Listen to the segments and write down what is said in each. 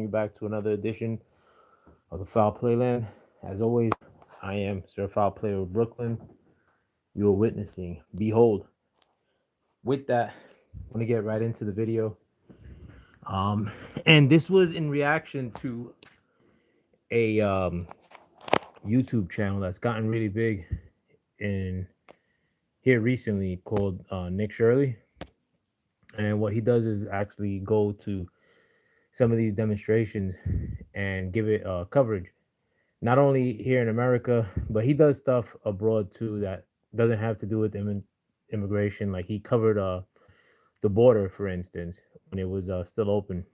you back to another edition of the Foul Playland. As always, I am Sir Foul Player of Brooklyn. You are witnessing. Behold. With that, I want to get right into the video. Um, and this was in reaction to a YouTube channel that's gotten really big in here recently called Nick Shirley. And what he does is actually go to some of these demonstrations and give it coverage, not only here in America, but he does stuff abroad too that doesn't have to do with immigration. Like he covered the border, for instance, when it was still open,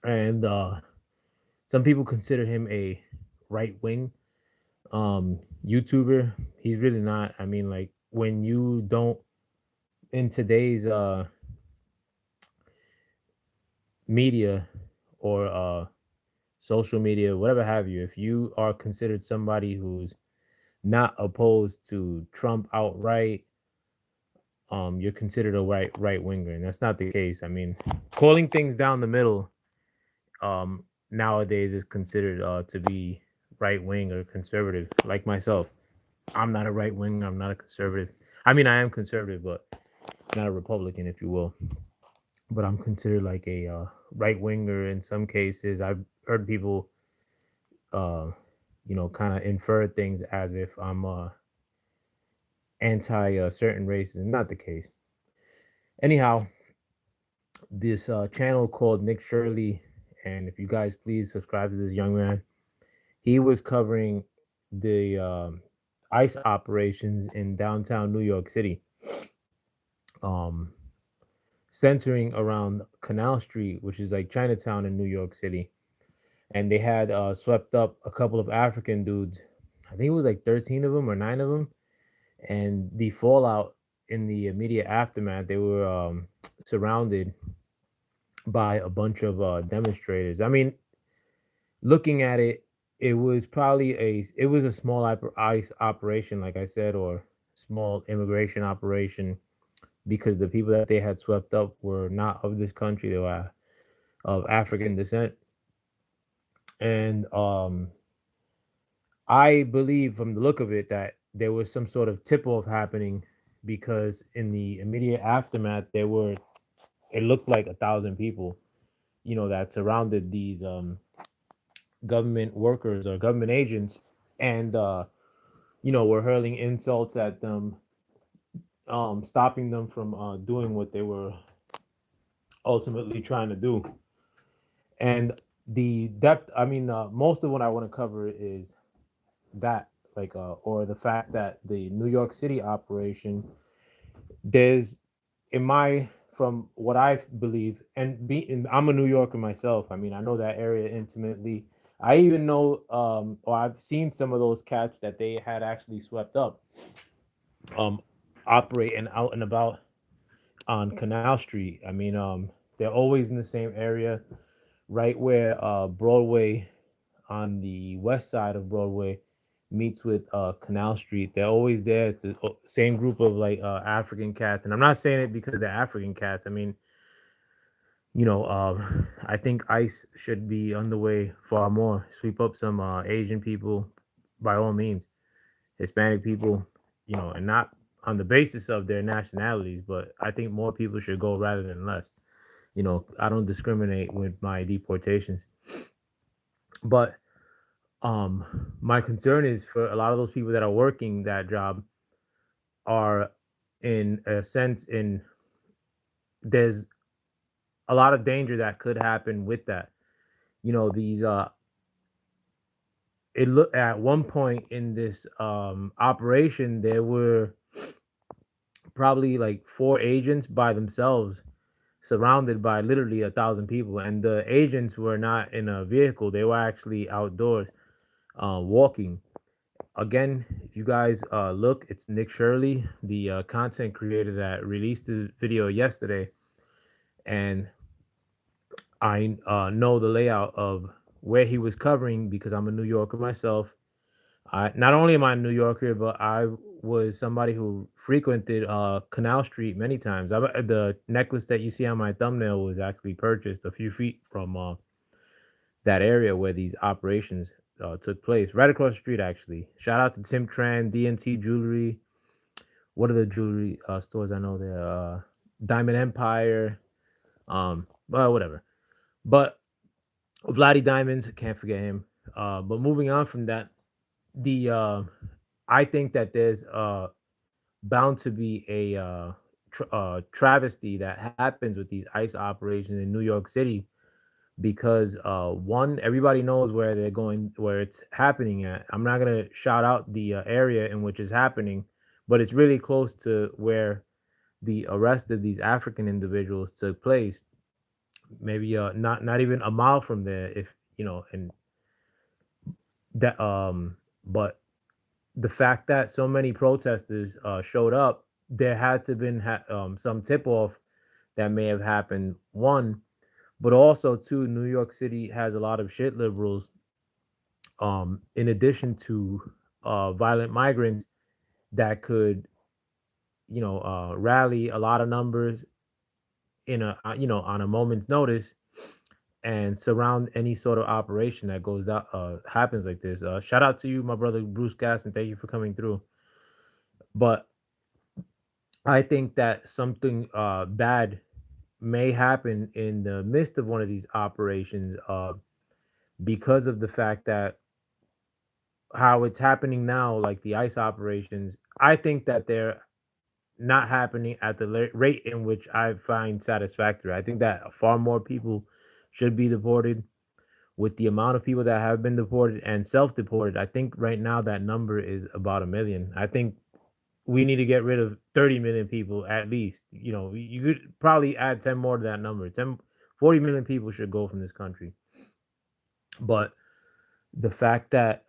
and some people consider him a right wing YouTuber. He's really not. I mean, like when you don't in today's media or social media, whatever have you, if you are considered somebody who's not opposed to Trump outright, you're considered a right winger, and that's not the case. I mean, calling things down the middle, nowadays is considered to be right wing or conservative. Like myself, I'm not a right winger. I'm not a conservative. I mean, I am conservative, but not a Republican, if you will. But I'm considered like a right winger in some cases. I've heard people, uh, kind of infer things as if I'm anti certain races. Not the case. Anyhow, this channel called Nick Shirley, and if you guys please subscribe to this young man, he was covering the ICE operations in downtown New York City, um, centering around Canal Street, which is like Chinatown in New York City. And they had swept up a couple of African dudes. I think it was like 13 of them or 9 of them. And the fallout in the immediate aftermath, they were surrounded by a bunch of demonstrators. I mean, looking at it, it was a small ICE operation, like I said, or small immigration operation, because the people that they had swept up were not of this country; they were of African descent. And I believe, from the look of it, that there was some sort of tip off happening, because in the immediate aftermath, there were it looked like 1,000 people, that surrounded these government workers or government agents, and were hurling insults at them, stopping them from doing what they were ultimately trying to do. And the depth, I mean, most of what I want to cover is that, like, or the fact that the New York City operation, there's, in my, from what I believe, and I'm a New Yorker myself. I mean, I know that area intimately. I even know, or I've seen some of those cats that they had actually swept up, um, operating out and about on Canal Street. I mean, they're always in the same area, right where Broadway, on the west side of Broadway, meets with Canal Street. They're always there. It's the same group of like African cats, and I'm not saying it because they're African cats. I mean, I think ICE should be underway far more. Sweep up some Asian people, by all means, Hispanic people, and not on the basis of their nationalities, but I think more people should go rather than less. I don't discriminate with my deportations, but my concern is for a lot of those people that are working that job are, in a sense, in there's a lot of danger that could happen with that. These it look at one point in this operation, there were probably like 4 agents by themselves, surrounded by literally 1,000 people, and the agents were not in a vehicle; they were actually outdoors, walking. Again, if you guys look, it's Nick Shirley, the content creator that released the video yesterday, and I know the layout of where he was covering because I'm a New Yorker myself. I not only am I a New Yorker, but I was somebody who frequented Canal Street many times. The necklace that you see on my thumbnail was actually purchased a few feet from that area where these operations took place, right across the street. Actually, shout out to Tim Tran, DNT Jewelry. What are the jewelry stores I know there? Diamond Empire. Well, whatever. But Vladdy Diamonds, can't forget him. But moving on from that, the I think that there's bound to be a travesty that happens with these ICE operations in New York City because one, everybody knows where they're going, where it's happening at. I'm not gonna shout out the area in which it's happening, but it's really close to where the arrest of these African individuals took place. Maybe not even a mile from there, if you know, and that but the fact that so many protesters showed up, there had to been some tip off that may have happened. One, but also two, New York City has a lot of shit liberals. In addition to violent migrants that could, rally a lot of numbers in a on a moment's notice and surround any sort of operation that goes out happens like this. Shout out to you, my brother Bruce Gas, and thank you for coming through. But I think that something bad may happen in the midst of one of these operations because of the fact that how it's happening now, like the ICE operations. I think that they're not happening at the rate in which I find satisfactory. I think that far more people should be deported. With the amount of people that have been deported and self-deported, I think right now that number is about a million. I think we need to get rid of 30 million people at least. You could probably add 10 more to that number. 40 million people should go from this country. But the fact that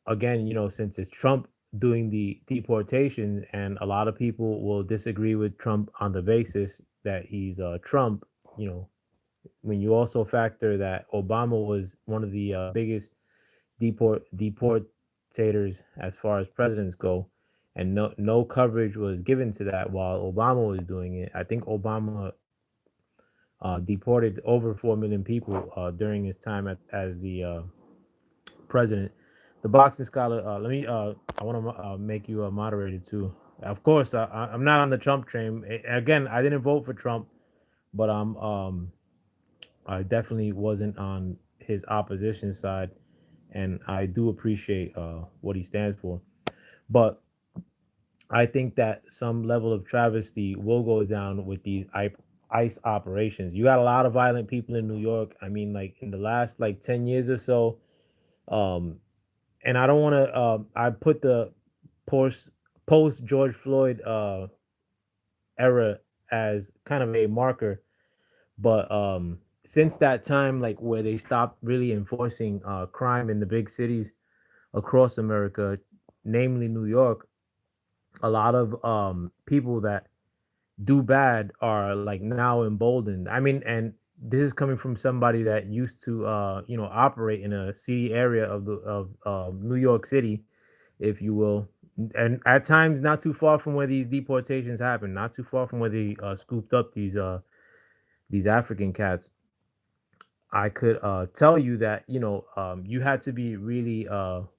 again, since it's Trump doing the deportations and a lot of people will disagree with Trump on the basis that he's Trump, you know, when you also factor that Obama was one of the biggest deportators as far as presidents go, and no coverage was given to that while Obama was doing it. I think Obama deported over 4 million people during his time as the president. The boxing scholar. Let me. I want to make you a moderator too. Of course, I'm not on the Trump train. Again, I didn't vote for Trump, but I definitely wasn't on his opposition side, and I do appreciate what he stands for. But I think that some level of travesty will go down with these ICE operations. You got a lot of violent people in New York. I mean, like in the last like 10 years or so. Um, and I don't want to. I put the post George Floyd era as kind of a marker, but since that time, like where they stopped really enforcing crime in the big cities across America, namely New York, a lot of people that do bad are like now emboldened. I mean, and this is coming from somebody that used to operate in a seedy area of New York City, if you will, and at times not too far from where these deportations happen, not too far from where they scooped up these African cats. I could tell you that you had to be really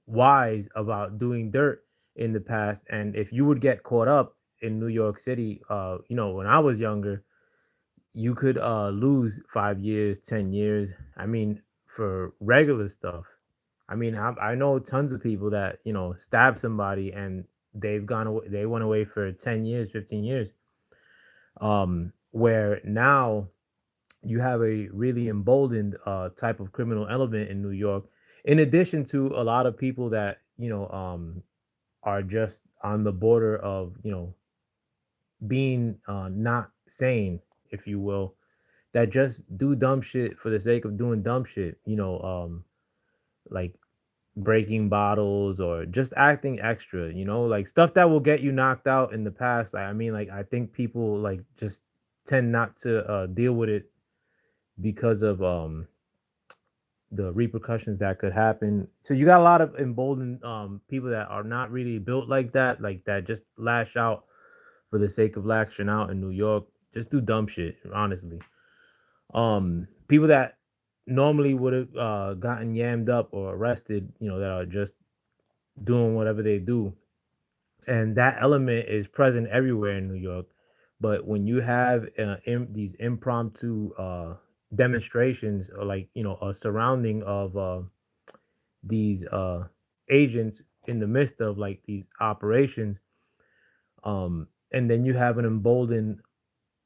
wise about doing dirt in the past, and if you would get caught up in New York City, when I was younger, you could lose 5 years, 10 years. I mean, for regular stuff. I mean, I know tons of people that stab somebody and they've gone away. They went away for 10 years, 15 years. Where now you have a really emboldened type of criminal element in New York, in addition to a lot of people that are just on the border of being not sane, if you will, that just do dumb shit for the sake of doing dumb shit. Like breaking bottles or just acting extra. Like stuff that will get you knocked out in the past. I mean, like I think people like just tend not to deal with it because of the repercussions that could happen. So you got a lot of emboldened people that are not really built like that just lash out for the sake of lashing out in New York. Just do dumb shit, honestly. People that normally would have gotten yammed up or arrested, that are just doing whatever they do. And that element is present everywhere in New York. But when you have these impromptu demonstrations, or like, a surrounding of these agents in the midst of like these operations, and then you have an emboldened,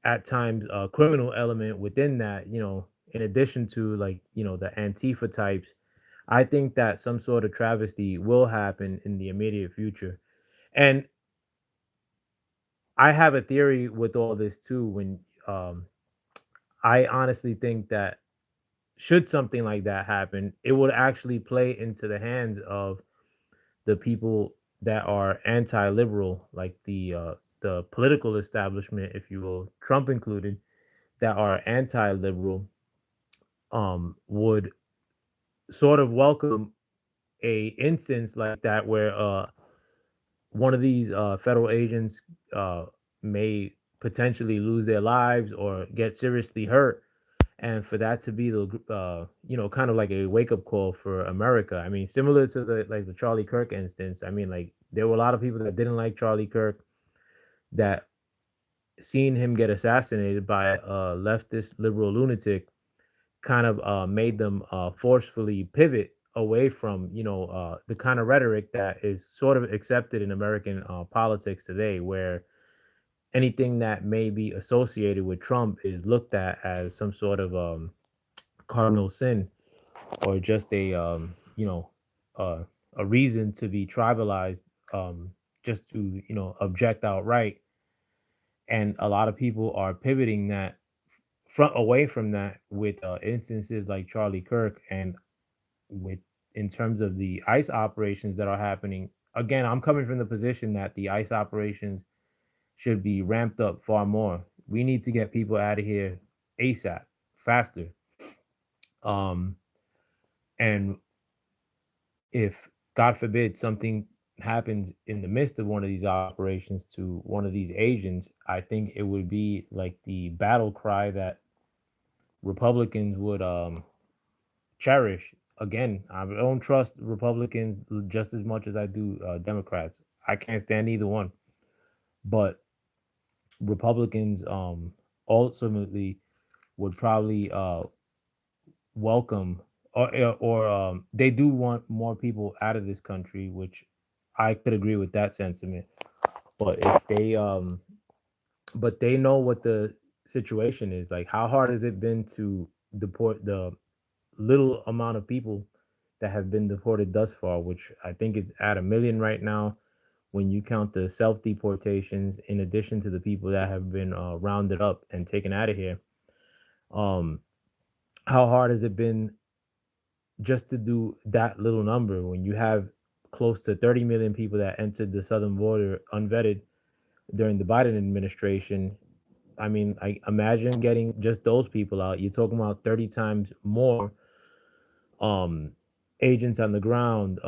at times, criminal element within that, in addition to, like, the Antifa types. I think that some sort of travesty will happen in the immediate future. And I have a theory with all this too. When I honestly think that, should something like that happen, it would actually play into the hands of the people that are anti-liberal, like the political establishment, if you will, Trump included, that are anti-liberal, would sort of welcome a instance like that where one of these federal agents uh, may potentially lose their lives or get seriously hurt, and for that to be the kind of like a wake up call for America. I mean, similar to the Charlie Kirk instance. I mean, like, there were a lot of people that didn't like Charlie Kirk, that seeing him get assassinated by a leftist liberal lunatic kind of made them forcefully pivot away from, the kind of rhetoric that is sort of accepted in American politics today, where anything that may be associated with Trump is looked at as some sort of cardinal sin, or just uh, a reason to be tribalized, um, just to, object outright. And a lot of people are pivoting that front away from that with instances like Charlie Kirk, and with, in terms of the ICE operations that are happening. Again, I'm coming from the position that the ICE operations should be ramped up far more. We need to get people out of here ASAP, faster. Um, and if, God forbid, something happens in the midst of one of these operations to one of these agents, I think it would be like the battle cry that Republicans would cherish. Again, I don't trust Republicans just as much as I do Democrats. I can't stand either one. But Republicans ultimately would probably welcome, or they do want more people out of this country, which I could agree with that sentiment. But if they but they know what the situation is. Like, how hard has it been to deport the little amount of people that have been deported thus far, which I think is at 1 million right now, when you count the self deportations in addition to the people that have been rounded up and taken out of here. Um, how hard has it been just to do that little number when you have close to 30 million people that entered the southern border unvetted during the Biden administration? I mean, I imagine getting just those people out. You're talking about 30 times more um, agents on the ground,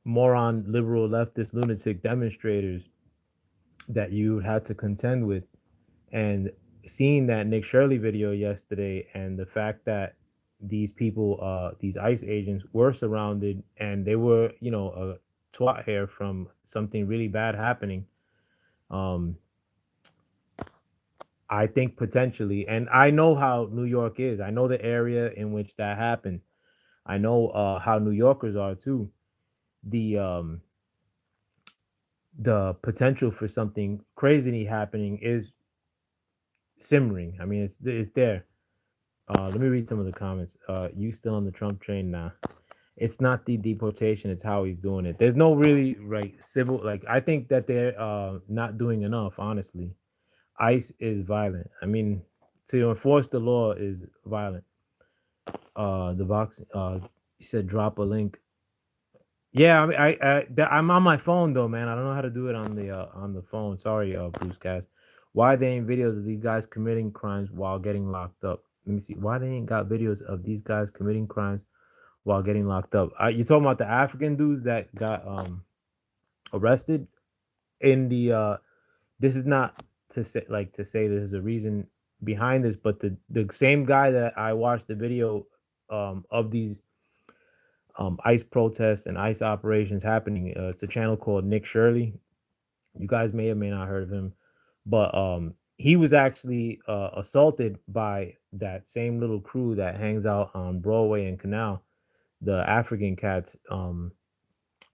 moron, liberal, leftist, lunatic demonstrators that you had to contend with. And seeing that Nick Shirley video yesterday, and the fact that these people, these ICE agents, were surrounded, and they were, a twat hair from something really bad happening. Um, I think potentially, and I know how New York is. I know the area in which that happened. I know how New Yorkers are too. The um, the potential for something crazy happening is simmering. I mean, it's there. Let me read some of the comments. You still on the Trump train now? It's not the deportation; it's how he's doing it. There's no really right civil. Like, I think that they're not doing enough. Honestly, ICE is violent. I mean, to enforce the law is violent. The box. You said drop a link. Yeah, I mean, I'm on my phone though, man. I don't know how to do it on the phone. Sorry, Bruce Cass. Why they ain't videos of these guys committing crimes while getting locked up? Let me see. Why they ain't got videos of these guys committing crimes while getting locked up? You talking about the African dudes that got arrested in the this is not to say this is a reason behind this, but the same guy that I watched the video of these ICE protests and ICE operations happening. It's a channel called Nick Shirley. You guys may or may not heard of him, but he was actually assaulted by that same little crew that hangs out on Broadway and Canal, the African cats. And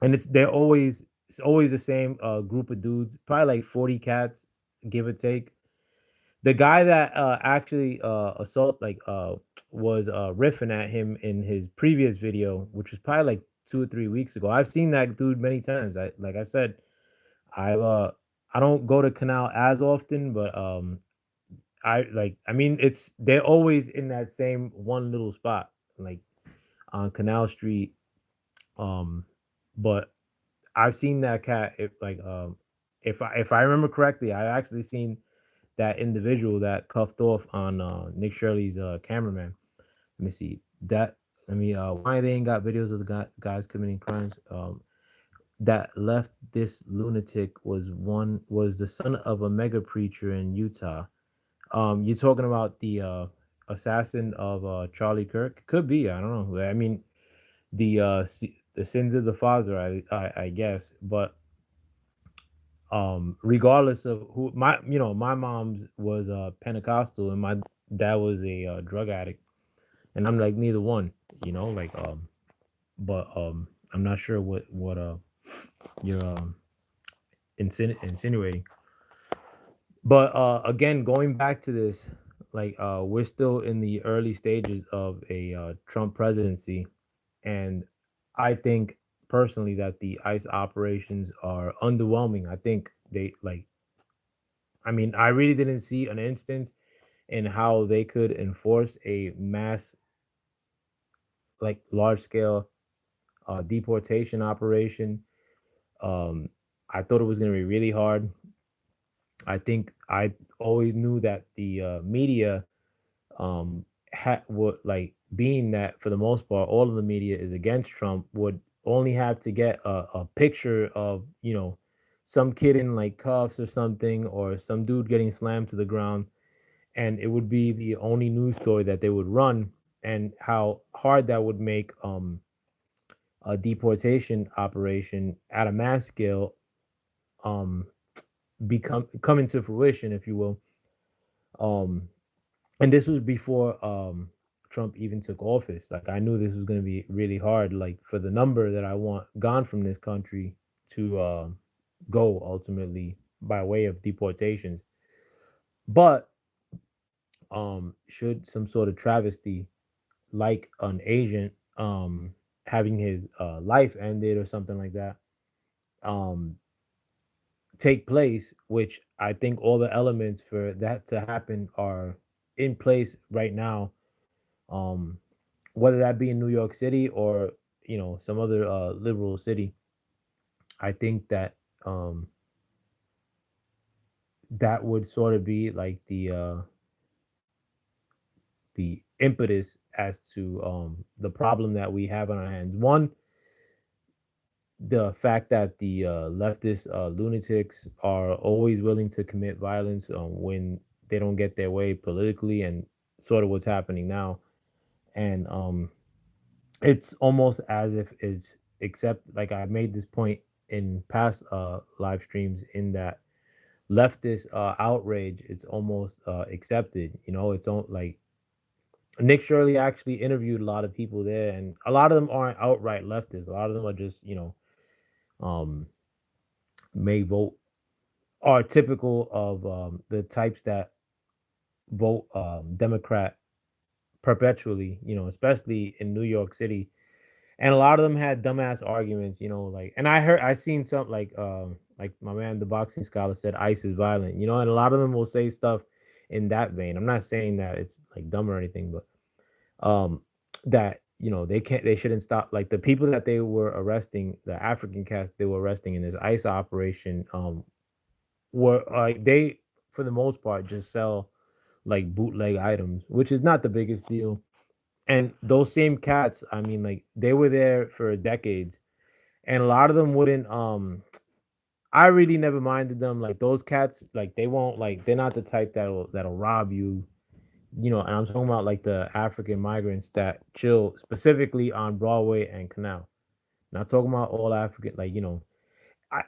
it's always the same group of dudes, probably like 40 cats, give or take. The guy that actually was riffing at him in his previous video, which was probably like 2 or 3 weeks ago. I've seen that dude many times. I like I said, I've I don't go to Canal as often, but I mean it's they're always in that same one little spot, like on Canal Street. Um, but I've seen that cat. If I remember correctly, I actually seen that individual that cuffed off on Nick Shirley's cameraman. Let me see that. Let me why they ain't got videos of the guys committing crimes. That left this lunatic was the son of a mega preacher in Utah. You're talking about the assassin of Charlie Kirk? Could be. I don't know. I mean, the sins of the father, I guess. But regardless of who my mom's was Pentecostal and my dad was a drug addict, and I'm like neither one. Like but I'm not sure what you're insinuating. But again, going back to this, like we're still in the early stages of a Trump presidency, and I think personally that the ICE operations are underwhelming. I think I mean, I really didn't see an instance in how they could enforce a mass, like large scale deportation operation. Um, I thought it was going to be really hard. I think I always knew that the media had would like being that for the most part all of the media is against Trump would only have to get a picture of some kid in like cuffs or something or some dude getting slammed to the ground, and it would be the only news story that they would run, and how hard that would make a deportation operation at a mass scale um become come into fruition, if you will. um and this was before Trump even took office. Like I knew this was going to be really hard, like for the number that I want gone from this country to go ultimately by way of deportations. But should some sort of travesty like an agent having his life ended or something like that um take place, which I think all the elements for that to happen are in place right now, um whether that be in New York City or some other liberal city. I think that um that would sort of be like the impetus as to the problem that we have on our hands. One, the fact that the leftist lunatics are always willing to commit violence when they don't get their way politically, and sort of what's happening now. And it's almost as if it's except like I made this point in past live streams, in that leftist outrage is almost accepted. It's on like Nick Shirley actually interviewed a lot of people there, and a lot of them aren't outright leftists. A lot of them are just um may vote, are typical of the types that vote Democrat perpetually, especially in New York City. And a lot of them had dumbass arguments, like, and I seen some like my man the boxing scholar said ICE is violent, and a lot of them will say stuff in that vein. I'm not saying that it's like dumb or anything, but that they shouldn't stop, like the people that they were arresting, the African cast they were arresting in this ICE operation were like they for the most part just sell like bootleg items, which is not the biggest deal. And those same cats, I mean, like they were there for decades, and a lot of them wouldn't. I really never minded them. Like those cats, like they won't like they're not the type that'll rob you. and I'm talking about like the African migrants that chill specifically on Broadway and Canal. Not talking about all African, like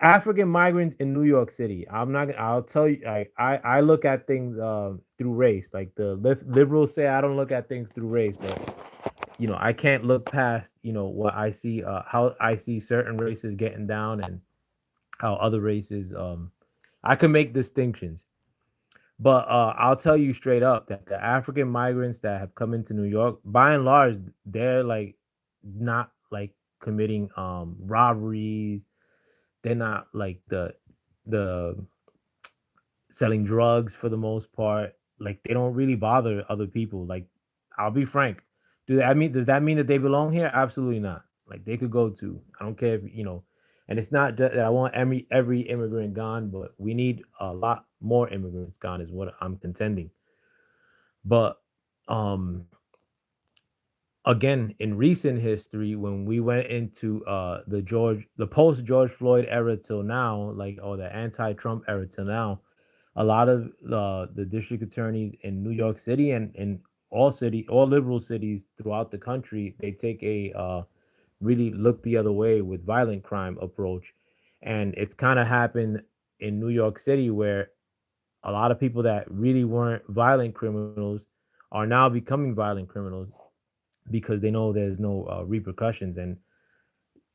African migrants in New York City. I'm not. I'll tell you. I look at things through race. Like the liberals say, I don't look at things through race, but I can't look past what I see. How I see certain races getting down, and how other races. I can make distinctions, but I'll tell you straight up that the African migrants that have come into New York, by and large, they're like not like committing robberies. They're not like the selling drugs for the most part. Like they don't really bother other people. Like I'll be frank. Does that mean that they belong here? Absolutely not. Like they could go to. I don't care if. And it's not just that I want every immigrant gone, but we need a lot more immigrants gone is what I'm contending. But um again, in recent history, when we went into the post George Floyd era till now, like or the anti-Trump era till now, a lot of the district attorneys in New York City and in all liberal cities throughout the country, they take a really look the other way with violent crime approach, and it's kind of happened in New York City where a lot of people that really weren't violent criminals are now becoming violent criminals because they know there's no repercussions. And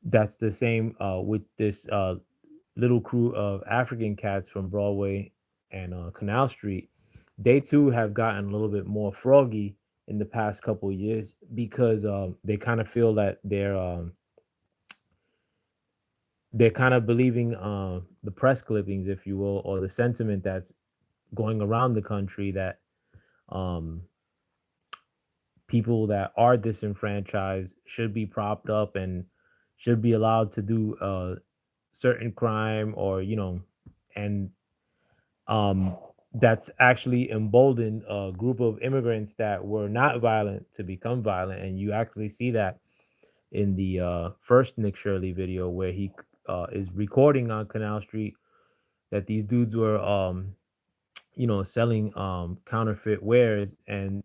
that's the same with this little crew of African cats from Broadway and Canal Street. They too have gotten a little bit more froggy in the past couple of years because they kind of feel that they're kind of believing the press clippings, if you will, or the sentiment that's going around the country that um, people that are disenfranchised should be propped up and should be allowed to do certain crime, or and um that's actually emboldened a group of immigrants that were not violent to become violent. And you actually see that in the first Nick Shirley video where he is recording on Canal Street that these dudes were selling counterfeit wares, and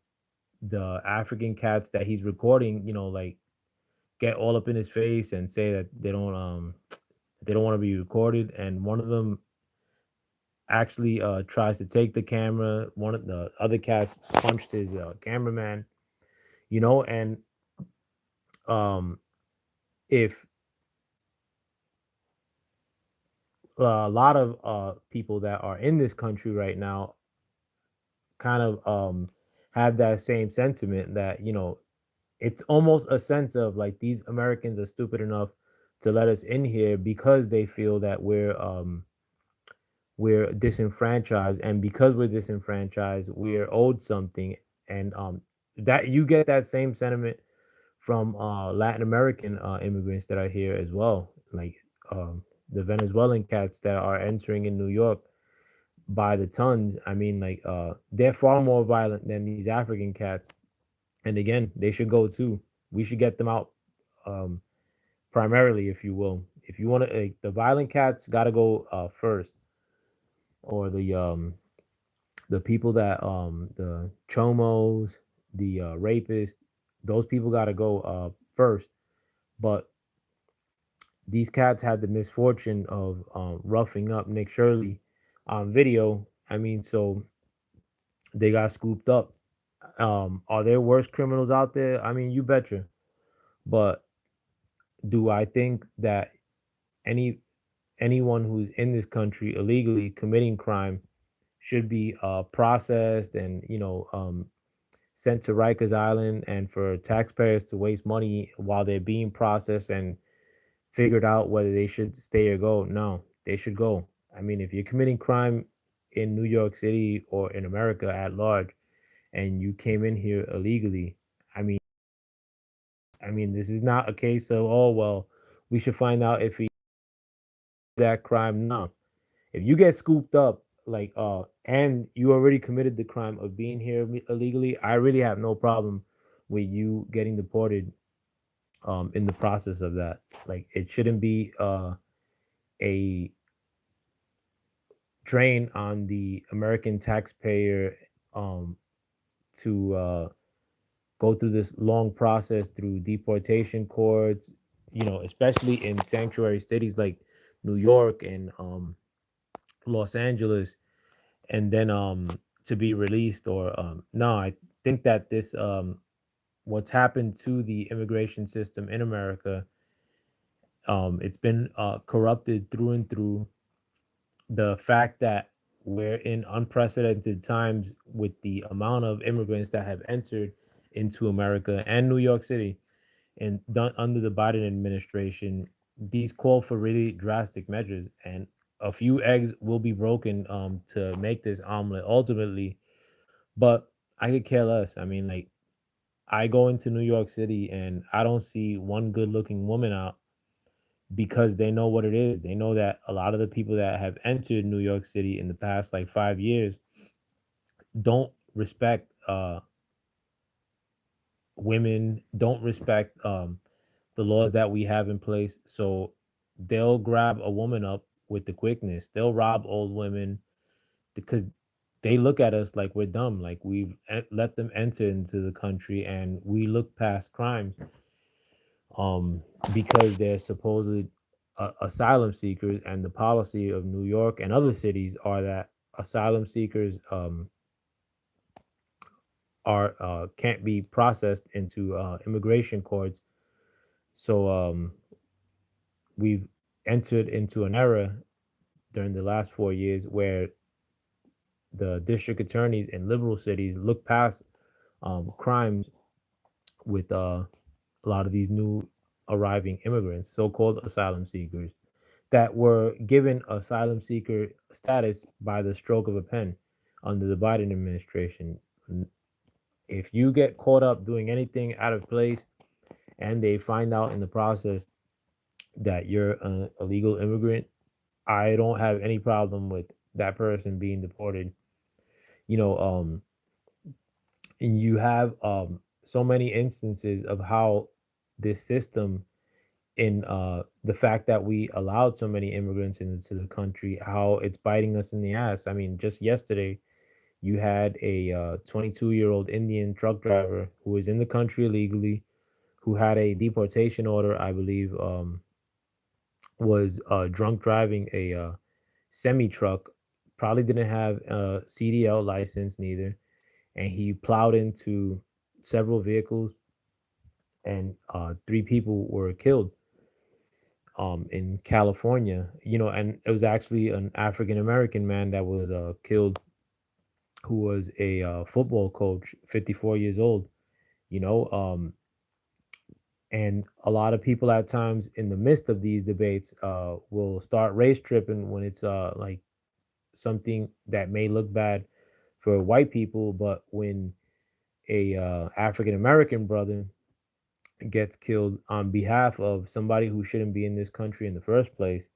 the African cats that he's recording, like get all up in his face and say that they don't want to be recorded. And one of them actually tries to take the camera. One of the other cats punched his cameraman, and um if a lot of people that are in this country right now kind of have that same sentiment that it's almost a sense of like these Americans are stupid enough to let us in here because they feel that we're disenfranchised, and because we're disenfranchised we're owed something. And that you get that same sentiment from Latin American immigrants that are here as well, like the Venezuelan cats that are entering in New York by the tons. I mean, like they're far more violent than these African cats, and again, they should go too. We should get them out, um, primarily, if you will. If you want to, the violent cats got to go first, or the people that the chomos, the rapists, those people got to go first. But these cats had the misfortune of roughing up Nick Shirley on video. I mean, so they got scooped up. Are there worse criminals out there? I mean, you betcha. But do I think that any anyone who's in this country illegally committing crime should be processed and sent to Rikers Island, and for taxpayers to waste money while they're being processed and figured out whether they should stay or go? No, they should go. I mean, if you're committing crime in New York City or in America at large, and you came in here illegally, I mean, this is not a case of, oh well, we should find out if he that crime. No, if you get scooped up, like and you already committed the crime of being here illegally, I really have no problem with you getting deported in the process of that. Like it shouldn't be a drain on the American taxpayer, um to go through this long process through deportation courts, especially in sanctuary cities like New York and Los Angeles, and then to be released. Or no, I think that this what's happened to the immigration system in America, it's been corrupted through and through. The fact that we're in unprecedented times with the amount of immigrants that have entered into America and New York City, and done under the Biden administration, these call for really drastic measures, and a few eggs will be broken to make this omelet ultimately. But I could care less. I mean, like, I go into New York City and I don't see one good looking woman out, because they know what it is. They know that a lot of the people that have entered New York City in the past like 5 years don't respect women, don't respect the laws that we have in place. So they'll grab a woman up with the quickness. They'll rob old women because they look at us like we're dumb, like we've let them enter into the country and we look past crimes um, because they're supposed asylum seekers. And the policy of New York and other cities are that asylum seekers are can't be processed into immigration courts. So we've entered into an era during the last 4 years where the district attorneys in liberal cities look past crimes with a lot of these new arriving immigrants, so-called asylum seekers, that were given asylum seeker status by the stroke of a pen under the Biden administration. If you get caught up doing anything out of place and they find out in the process that you're an illegal immigrant, I don't have any problem with that person being deported. You know, and you have so many instances of how this system, in the fact that we allowed so many immigrants into the country, how it's biting us in the ass. I mean, just yesterday, you had a 22-year-old Indian truck driver who was in the country illegally, who had a deportation order, I believe, was drunk driving a semi truck, probably didn't have a CDL license neither, and he plowed into several vehicles, and three people were killed in California. And it was actually an African American man that was killed, who was a football coach, 54 years old. You know, and a lot of people at times in the midst of these debates will start race tripping when it's like something that may look bad for white people, but when a African American brother gets killed on behalf of somebody who shouldn't be in this country in the first place,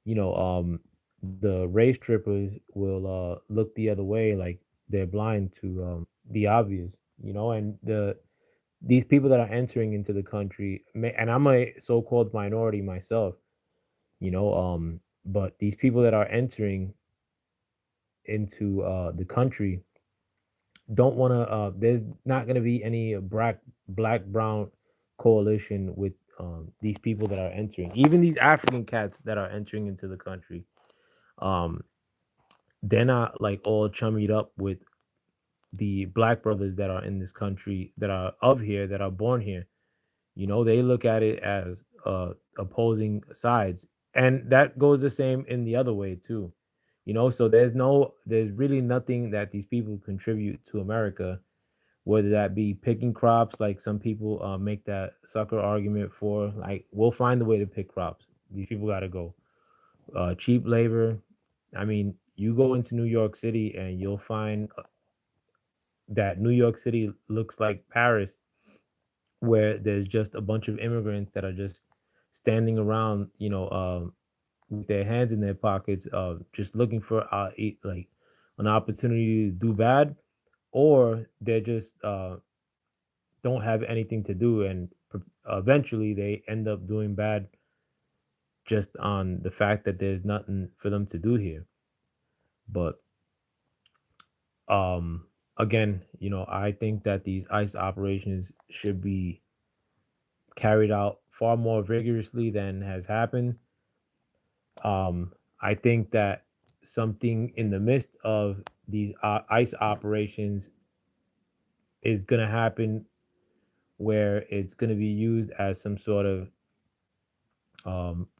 the race trippers will look the other way, like they're blind to the obvious. And these people that are entering into the country, and I'm a so-called minority myself, but these people that are entering into the country don't want to. There's not going to be any black brown coalition with these people that are entering. Even these African cats that are entering into the country, um, they're not like all chummied up with the black brothers that are in this country, that are of here, that are born here. They look at it as opposing sides, and that goes the same in the other way too. So there's really nothing that these people contribute to America, whether that be picking crops, like some people make that sucker argument for, like, we'll find a way to pick crops. These people got to go. Cheap labor. I mean, you go into New York City and you'll find that New York City looks like Paris, where there's just a bunch of immigrants that are just standing around, with their hands in their pockets, just looking for like an opportunity to do bad, or they're just don't have anything to do, and eventually they end up doing bad just on the fact that there's nothing for them to do here. But um again, I think that these ICE operations should be carried out far more vigorously than has happened. Um, I think that something in the midst of these ICE operations is going to happen where it's going to be used as some sort of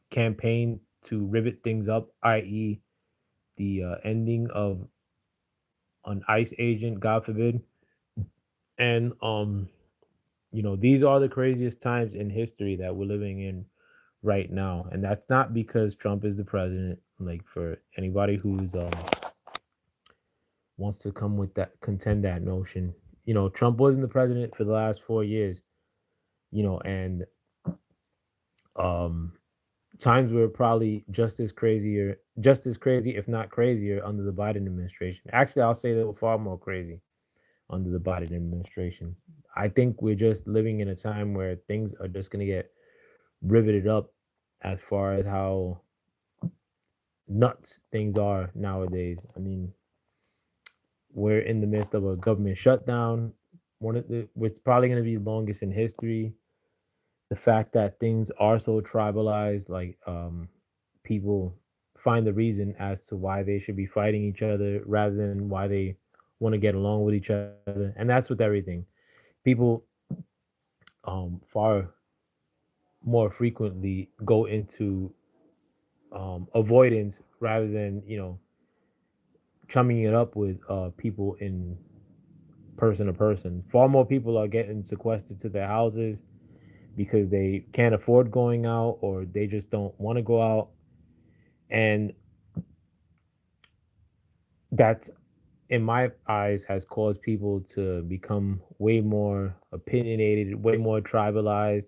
campaign to rivet things up, i.e., the ending of an ICE agent, God forbid. And these are the craziest times in history that we're living in right now, and that's not because Trump is the president. Like, for anybody who's wants to come with that, contend that notion, Trump wasn't the president for the last 4 years. And um times were probably just as crazy, if not crazier, under the Biden administration. Actually, I'll say they were far more crazy under the Biden administration. I think we're just living in a time where things are just going to get riveted up as far as how nuts things are nowadays. I mean, we're in the midst of a government shutdown. One of the It's probably going to be longest in history. The fact that things are so tribalized, like people find the reason as to why they should be fighting each other rather than why they want to get along with each other, and that's with everything. People far more frequently go into avoidance rather than chumming it up with people in person to person. Far more people are getting sequestered to their houses because they can't afford going out or they just don't want to go out. And that, in my eyes, has caused people to become way more opinionated, way more tribalized.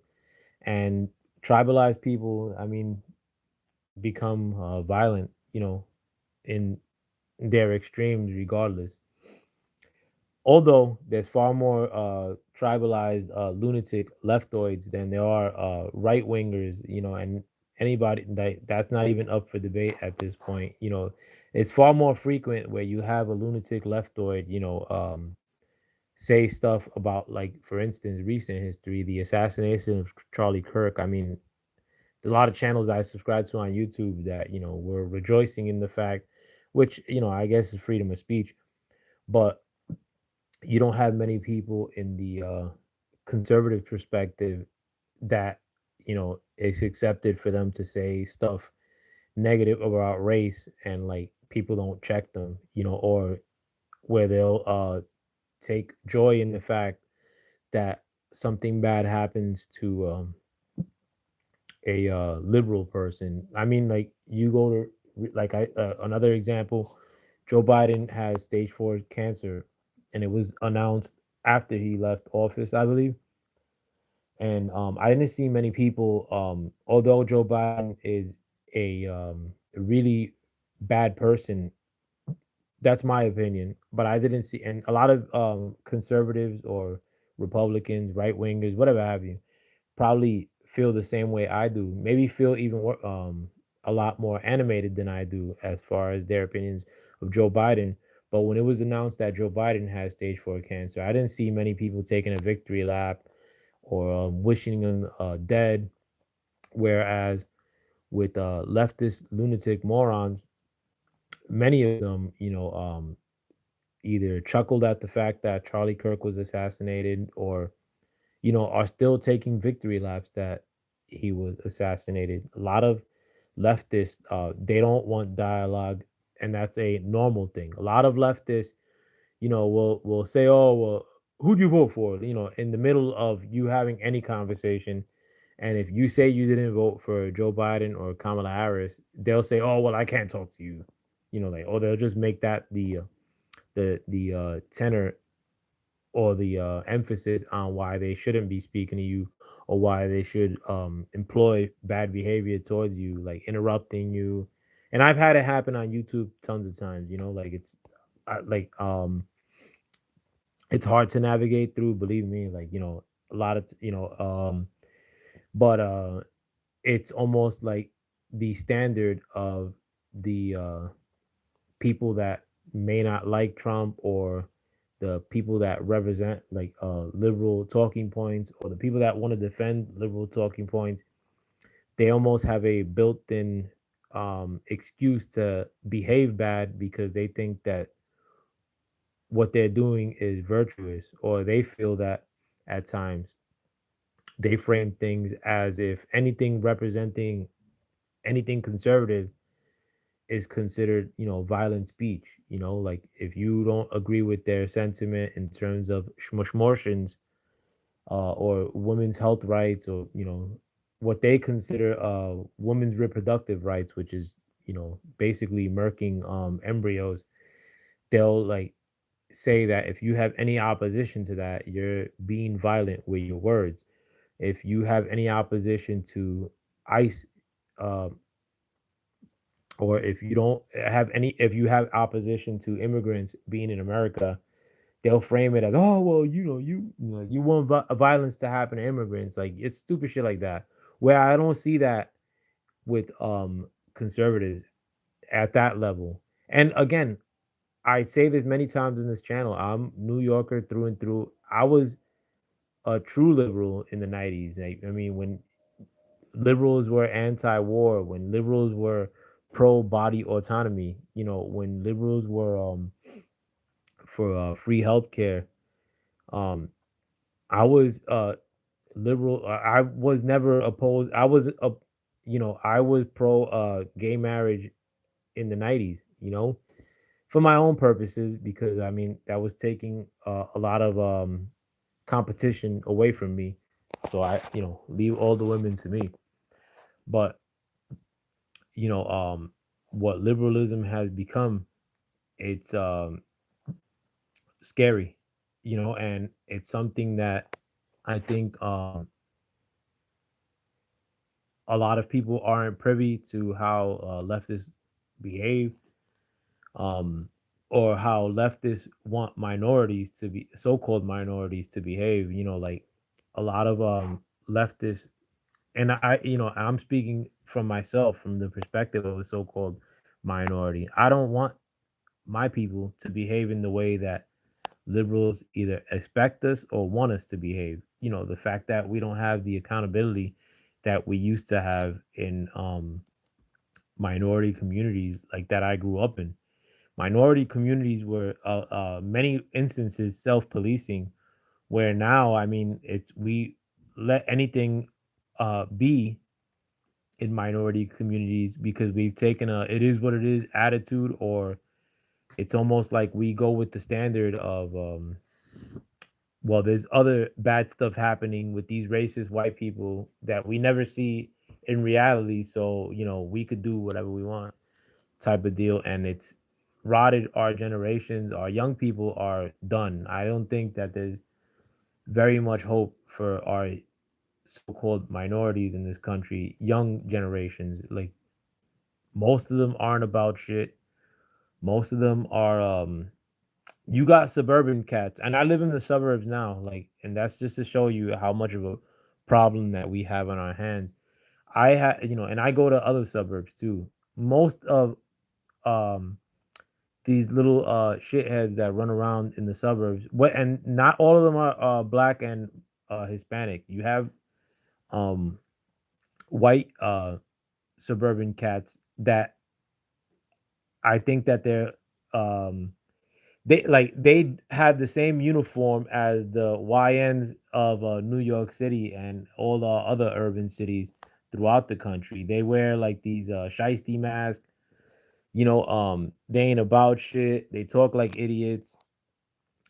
And tribalized people, I mean, become violent, in their extremes, regardless. Although there's far more tribalized lunatic leftoids than there are right wingers, and anybody that's not even up for debate at this point. It's far more frequent where you have a lunatic leftoid, say stuff about, like, for instance, recent history, the assassination of Charlie Kirk. I mean, there's a lot of channels I subscribe to on YouTube that were rejoicing in the fact, which I guess is freedom of speech, but you don't have many people in the conservative perspective that it's accepted for them to say stuff negative about race, and like people don't check them, or where they'll take joy in the fact that something bad happens to a liberal person. I mean, like, you go to like I another example, Joe Biden has stage 4 cancer, and it was announced after he left office, I believe. And I didn't see many people. Although Joe Biden is a really bad person, that's my opinion. But I didn't see, and a lot of conservatives or Republicans, right wingers, whatever have you, probably feel the same way I do. Maybe feel even a lot more animated than I do as far as their opinions of Joe Biden. But when it was announced that Joe Biden has stage 4 cancer, I didn't see many people taking a victory lap or wishing him dead. Whereas with leftist lunatic morons, many of them, either chuckled at the fact that Charlie Kirk was assassinated, or are still taking victory laps that he was assassinated. A lot of leftists, they don't want dialogue, and that's a normal thing. A lot of leftists, will say, "Oh, well, who'd you vote for?" In the middle of you having any conversation, and if you say you didn't vote for Joe Biden or Kamala Harris, they'll say, "Oh, well, I can't talk to you." Like, or they'll just make that the tenor or the emphasis on why they shouldn't be speaking to you, or why they should employ bad behavior towards you, like interrupting you. And I've had it happen on YouTube tons of times. Like, like it's hard to navigate through. Believe me, like, a lot of but it's almost like the standard of the people that may not like Trump, or the people that represent like liberal talking points, or the people that want to defend liberal talking points, they almost have a built-in excuse to behave bad because they think that what they're doing is virtuous, or they feel that at times they frame things as if anything representing anything conservative is considered, violent speech. Like if you don't agree with their sentiment in terms of schmushmortions, or women's health rights, or what they consider women's reproductive rights, which is basically murking embryos, they'll like say that if you have any opposition to that, you're being violent with your words. If you have any opposition to ICE, uh, or if you have opposition to immigrants being in America, they'll frame it as, oh well, you want violence to happen to immigrants. Like it's stupid shit like that. Where I don't see that with conservatives at that level. And again, I say this many times in this channel. I'm New Yorker through and through. I was a true liberal in the 90s. I mean, when liberals were anti-war, when liberals were pro-body autonomy, when liberals were for free healthcare, um, I was liberal. I was never opposed. I was pro gay marriage in the 90s. For my own purposes, because I mean that was taking a lot of competition away from me. So I, leave all the women to me. But you know, what liberalism has become, it's scary, and it's something that I think a lot of people aren't privy to how leftists behave, um, or how leftists want minorities to be so-called minorities to behave. Like a lot of leftists, and I'm speaking from myself from the perspective of a so-called minority. I don't want my people to behave in the way that liberals either expect us or want us to behave. The fact that we don't have the accountability that we used to have in minority communities like that I grew up in. Minority communities were many instances self-policing, where now, I mean, it's we let anything be in minority communities because we've taken a it is what it is attitude, or it's almost like we go with the standard of well, there's other bad stuff happening with these racist white people that we never see in reality, so we could do whatever we want, type of deal. And it's rotted our generations. Our young people are done. I don't think that there's very much hope for our so-called minorities in this country, young generations. Like most of them aren't about shit. Most of them are you got suburban cats, and I live in the suburbs now, like, and that's just to show you how much of a problem that we have on our hands. And I go to other suburbs too. Most of um these little shitheads that run around in the suburbs, what, and not all of them are black and Hispanic. You have um white suburban cats that I think that um they had the same uniform as the YNs of New York City and all the other urban cities throughout the country. They wear like these shiesty masks. They ain't about shit. They talk like idiots.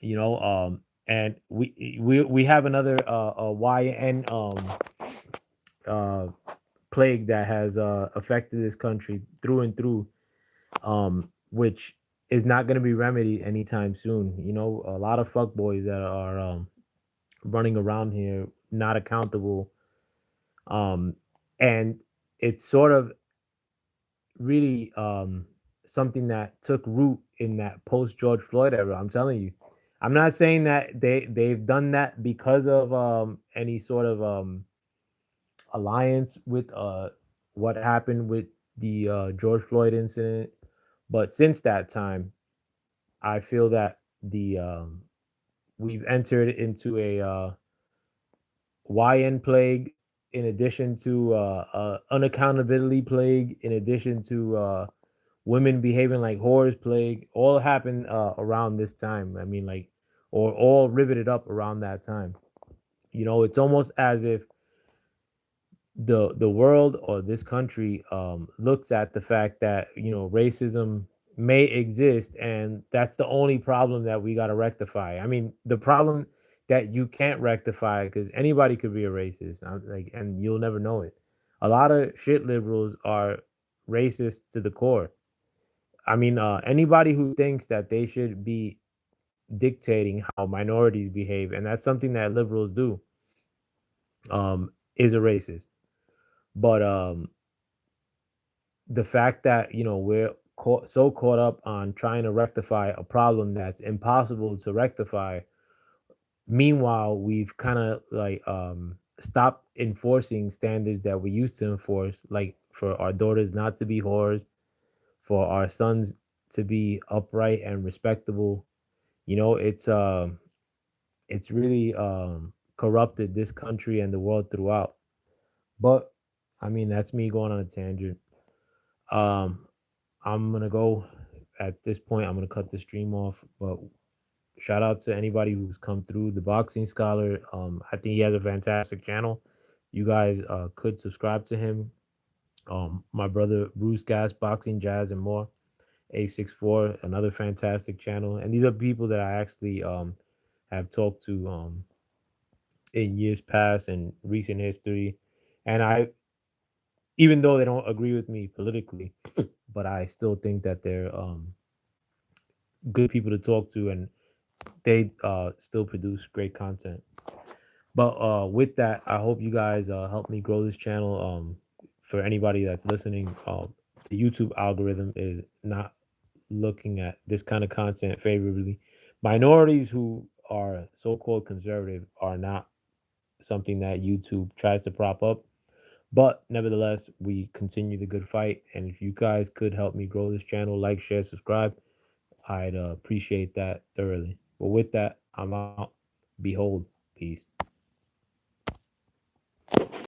And we have another YN uh plague that has affected this country through and through, which is not going to be remedied anytime soon. A lot of fuckboys that are running around here not accountable, um, and it's sort of really something that took root in that post George Floyd era. I'm telling you, I'm not saying that they've done that because of any sort of alliance with what happened with the George Floyd incident, but since that time I feel that the we've entered into a YN plague, in addition to unaccountability plague, in addition to women behaving like whores plague, all happened around this time. I mean, like, or all riveted up around that time. It's almost as if the world or this country looks at the fact that racism may exist, and that's the only problem that we got to rectify. I mean, the problem that you can't rectify, because anybody could be a racist, like, and you'll never know it. A lot of shit liberals are racist to the core. I mean, anybody who thinks that they should be dictating how minorities behave, and that's something that liberals do, is a racist. But the fact that we're so caught up on trying to rectify a problem that's impossible to rectify. Meanwhile, we've kind of like stopped enforcing standards that we used to enforce, like for our daughters not to be whores, for our sons to be upright and respectable. It's really corrupted this country and the world throughout. But I mean, that's me going on a tangent. Um, I'm gonna go at this point. I'm gonna cut the stream off. But shout out to anybody who's come through. The Boxing Scholar. I think he has a fantastic channel. You guys could subscribe to him. My brother Bruce Gas, Boxing, Jazz, and more. A64, another fantastic channel. And these are people that I actually have talked to in years past and recent history. And I, even though they don't agree with me politically, but I still think that they're good people to talk to, and they still produce great content. But with that, I hope you guys help me grow this channel. For anybody that's listening, the YouTube algorithm is not looking at this kind of content favorably. Minorities who are so-called conservative are not something that YouTube tries to prop up. But nevertheless, we continue the good fight. And if you guys could help me grow this channel, like, share, subscribe, I'd appreciate that thoroughly. But with that, I'm out. Behold, peace.